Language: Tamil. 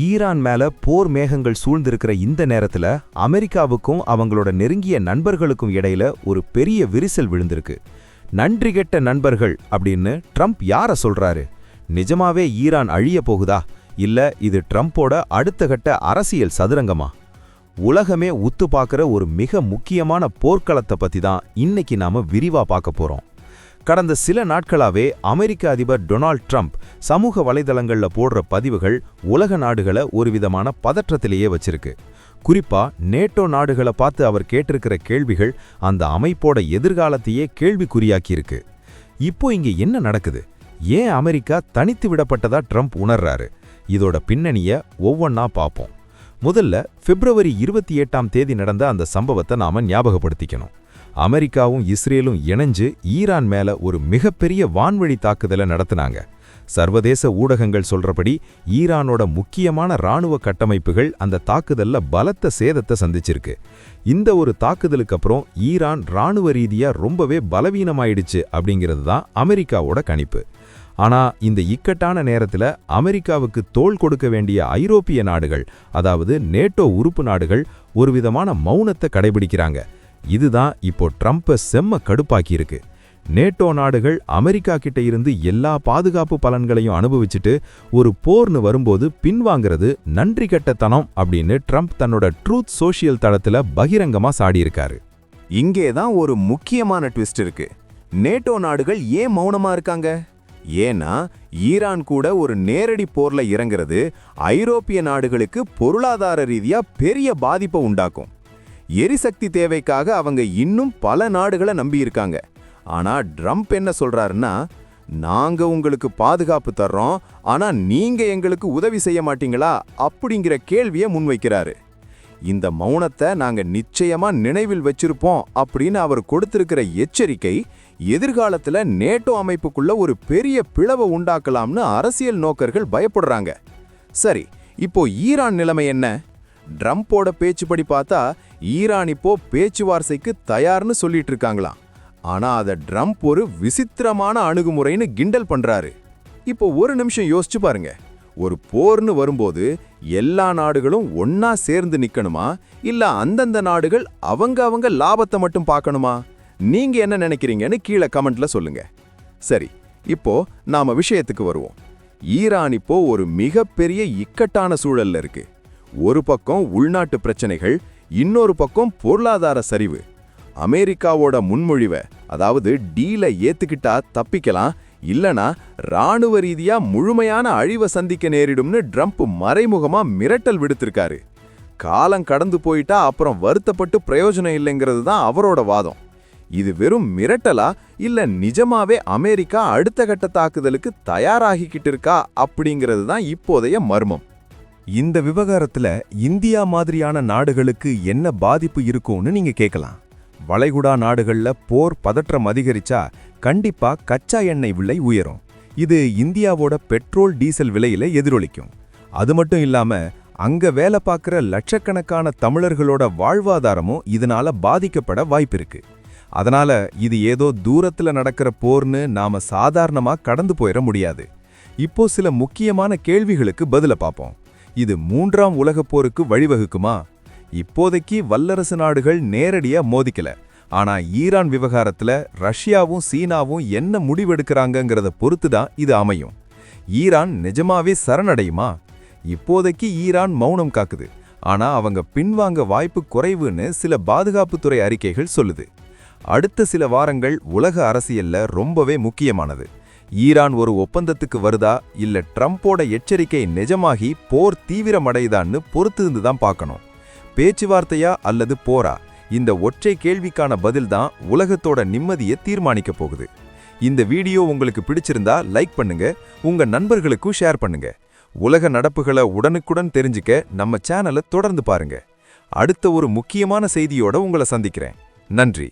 ஈரான் மேல போர் மேகங்கள் சூழ்ந்திருக்கிற இந்த நேரத்துல அமெரிக்காவுக்கும் அவங்களோட நெருங்கிய நண்பர்களுக்கும் இடையில ஒரு பெரிய விரிசல் விழுந்திருக்கு. நன்றி கெட்ட நண்பர்கள் அப்படின்னு ட்ரம்ப் யார சொல்றாரு? நிஜமாவே ஈரான் அழிய போகுதா, இல்ல இது ட்ரம்போட அடுத்த கட்ட அரசியல் சதுரங்கமா? உலகமே உத்து பார்க்கிற ஒரு மிக முக்கியமான போர்க்களத்தை பத்தி தான் இன்னைக்கு நாம விரிவா பார்க்க போறோம். கடந்த சில நாட்களாவே அமெரிக்க அதிபர் டொனால்ட் ட்ரம்ப் சமூக வலைதளங்கள்ல போடுற பதிவுகள் உலக நாடுகளை ஒருவிதமான பதற்றத்திலேயே வச்சிருக்கு. குறிப்பா நேட்டோ நாடுகளை பார்த்து அவர் கேட்டிருக்கிற கேள்விகள் அந்த அமைப்போட எதிர்காலத்தையே கேள்விக்குறியாக்கியிருக்கு. இப்போ இங்க என்ன நடக்குது? ஏன் அமெரிக்கா தனித்து விடப்பட்டதா ட்ரம்ப் உணர்றாரு? இதோட பின்னணிய ஒவ்வொன்னா பார்ப்போம். முதல்ல பிப்ரவரி 28 நடந்த அந்த சம்பவத்தை நாம ஞாபகப்படுத்திக்கணும். அமெரிக்காவும் இஸ்ரேலும் இணைஞ்சு ஈரான் மேல ஒரு மிகப்பெரிய வான்வழி தாக்குதலை நடத்தினாங்க. சர்வதேச ஊடகங்கள் சொல்றபடி ஈரானோட முக்கியமான இராணுவ கட்டமைப்புகள் அந்த தாக்குதல்ல பலத்த சேதத்தை சந்திச்சிருக்கு. இந்த ஒரு தாக்குதலுக்கு அப்புறம் ஈரான் இராணுவ ரீதியா ரொம்பவே பலவீனமாயிடுச்சு அப்படிங்கிறது தான் அமெரிக்காவோட கணிப்பு. ஆனா இந்த இக்கட்டான நேரத்துல அமெரிக்காவுக்கு தோள் கொடுக்க வேண்டிய ஐரோப்பிய நாடுகள், அதாவது நேட்டோ உறுப்பு நாடுகள், ஒரு விதமான மௌனத்தை கடைபிடிக்கிறாங்க. இதுதான் இப்போ ட்ரம்பை செம்ம கடுப்பாக்கியிருக்கு. நேட்டோ நாடுகள் அமெரிக்கா கிட்ட இருந்து எல்லா பாதுகாப்பு பலன்களையும் அனுபவிச்சுட்டு ஒரு போர்னு வரும்போது பின்வாங்கிறது நன்றி கெட்டத்தனம் அப்படின்னு ட்ரம்ப் தன்னோட ட்ரூத் சோஷியல் தளத்துல பகிரங்கமா சாடியிருக்காரு. இங்கேதான் ஒரு முக்கியமான ட்விஸ்ட் இருக்கு. நேட்டோ நாடுகள் ஏன் மௌனமா இருக்காங்க? ஏன்னா ஈரான் கூட ஒரு நேரடி போர்ல இறங்குறது ஐரோப்பிய நாடுகளுக்கு பொருளாதார ரீதியா பெரிய பாதிப்பை உண்டாக்கும். எரிசக்தி தேவைக்காக அவங்க இன்னும் பல நாடுகளை நம்பியிருக்காங்க. ஆனா ட்ரம்ப் என்ன சொல்றாருன்னா, நாங்க உங்களுக்கு பாதுகாப்பு தர்றோம், ஆனா நீங்க எங்களுக்கு உதவி செய்ய மாட்டீங்களா அப்படிங்கிற கேள்வியை முன்வைக்கிறாரு. இந்த மௌனத்தை நாங்க நிச்சயமா நினைவில் வச்சிருப்போம் அப்படின்னு அவர் கொடுத்திருக்கிற எச்சரிக்கை எதிர்காலத்துல நேட்டோ அமைப்புக்குள்ள ஒரு பெரிய பிளவை உண்டாக்கலாம்னு அரசியல் நோக்கர்கள் பயப்படுறாங்க. சரி, இப்போ ஈரான் நிலைமை என்ன? ட்ரம்போட பேச்சுப்படி பார்த்தா ஈரான் இப்போ பேச்சுவார்த்தைக்கு தயார்னு சொல்லிட்டு இருக்காங்களாம். ஆனா அத ட்ரம்ப் ஒரு விசித்திரமான அணுகுமுறைன்னு கிண்டல் பண்றாரு. இப்போ ஒரு நிமிஷம் யோசிச்சு பாருங்க. ஒரு போர்னு வரும்போது எல்லா நாடுகளும் ஒன்னா சேர்ந்து நிக்கணுமா, இல்ல அந்தந்த நாடுகள் அவங்க லாபத்தை மட்டும் பார்க்கணுமா? நீங்க என்ன நினைக்கிறீங்கன்னு கீழே கமெண்ட்ல சொல்லுங்க. சரி, இப்போ நாம விஷயத்துக்கு வருவோம். ஈரான் இப்போ ஒரு மிகப்பெரிய இக்கட்டான சூழல்ல இருக்கு. ஒரு பக்கம் உள்நாட்டு பிரச்சனைகள், இன்னொரு பக்கம் பொருளாதார சரிவு. அமெரிக்காவோட முன்மொழிவை, அதாவது டீல ஏத்துக்கிட்டா தப்பிக்கலாம், இல்லனா ராணுவ ரீதியா முழுமையான அழிவை சந்திக்க நேரிடும்னு ட்ரம்ப் மறைமுகமா மிரட்டல் விடுத்திருக்காரு. காலம் கடந்து போயிட்டா அப்புறம் வருத்தப்பட்டு பிரயோஜனம் இல்லைங்கிறது தான் அவரோட வாதம். இது வெறும் மிரட்டலா, இல்ல நிஜமாவே அமெரிக்கா அடுத்த கட்ட தாக்குதலுக்கு தயாராகிக்கிட்டு இருக்கா அப்படிங்கிறது தான் இப்போதைய மர்மம். இந்த விவகாரத்துல இந்தியா மாதிரியான நாடுகளுக்கு என்ன பாதிப்பு இருக்கும்னு நீங்க கேட்கலாம். வளைகுடா நாடுகள்ல போர் பதற்றம் அதிகரிச்சா கண்டிப்பா கச்சா எண்ணெய் விலை உயரும். இது இந்தியாவோட பெட்ரோல் டீசல் விலையில எதிரொலிக்கும். அது மட்டும் இல்லாம அங்க வேலை பார்க்குற லட்சக்கணக்கான தமிழர்களோட வாழ்வாதாரமும் இதனால பாதிக்கப்பட வாய்ப்பிருக்கு. அதனால இது ஏதோ தூரத்துல நடக்கிற போர்னு நாம சாதாரணமா கடந்து போயிட முடியாது. இப்போ சில முக்கியமான கேள்விகளுக்கு பதில பார்ப்போம். இது 3ஆம் உலகப் போருக்கு வழிவகுக்குமா? இப்போதைக்கு வல்லரசு நாடுகள் நேரடியா மோதிக்கல. ஆனா ஈரான் விவகாரத்துல ரஷ்யாவும் சீனாவும் என்ன முடிவெடுக்கிறாங்கங்கிறத பொறுத்து தான் இது அமையும். ஈரான் நிஜமாவே சரணடையுமா? இப்போதைக்கு ஈரான் மௌனம் காக்குது. ஆனா அவங்க பின்வாங்க வாய்ப்பு குறைவுன்னு சில பாதுகாப்புத்துறை அறிக்கைகள் சொல்லுது. அடுத்த சில வாரங்கள் உலக அரசியல்ல ரொம்பவே முக்கியமானது. ஈரான் ஒரு ஒப்பந்தத்துக்கு வருதா, இல்ல ட்ரம்போட எச்சரிக்கை நிஜமாகி போர் தீவிரமடையுதான்னு பொறுத்திருந்து தான் பார்க்கணும். பேச்சுவார்த்தையா அல்லது போரா? இந்த ஒற்றை கேள்விக்கான பதில் தான் உலகத்தோட நிம்மதியை தீர்மானிக்க போகுது. இந்த வீடியோ உங்களுக்கு பிடிச்சிருந்தா லைக் பண்ணுங்க, உங்க நண்பர்களுக்கும் ஷேர் பண்ணுங்க. உலக நடப்புகளை உடனுக்குடன் தெரிஞ்சுக்க நம்ம சேனலை தொடர்ந்து பாருங்க. அடுத்த ஒரு முக்கியமான செய்தியோட உங்களை சந்திக்கிறேன். நன்றி.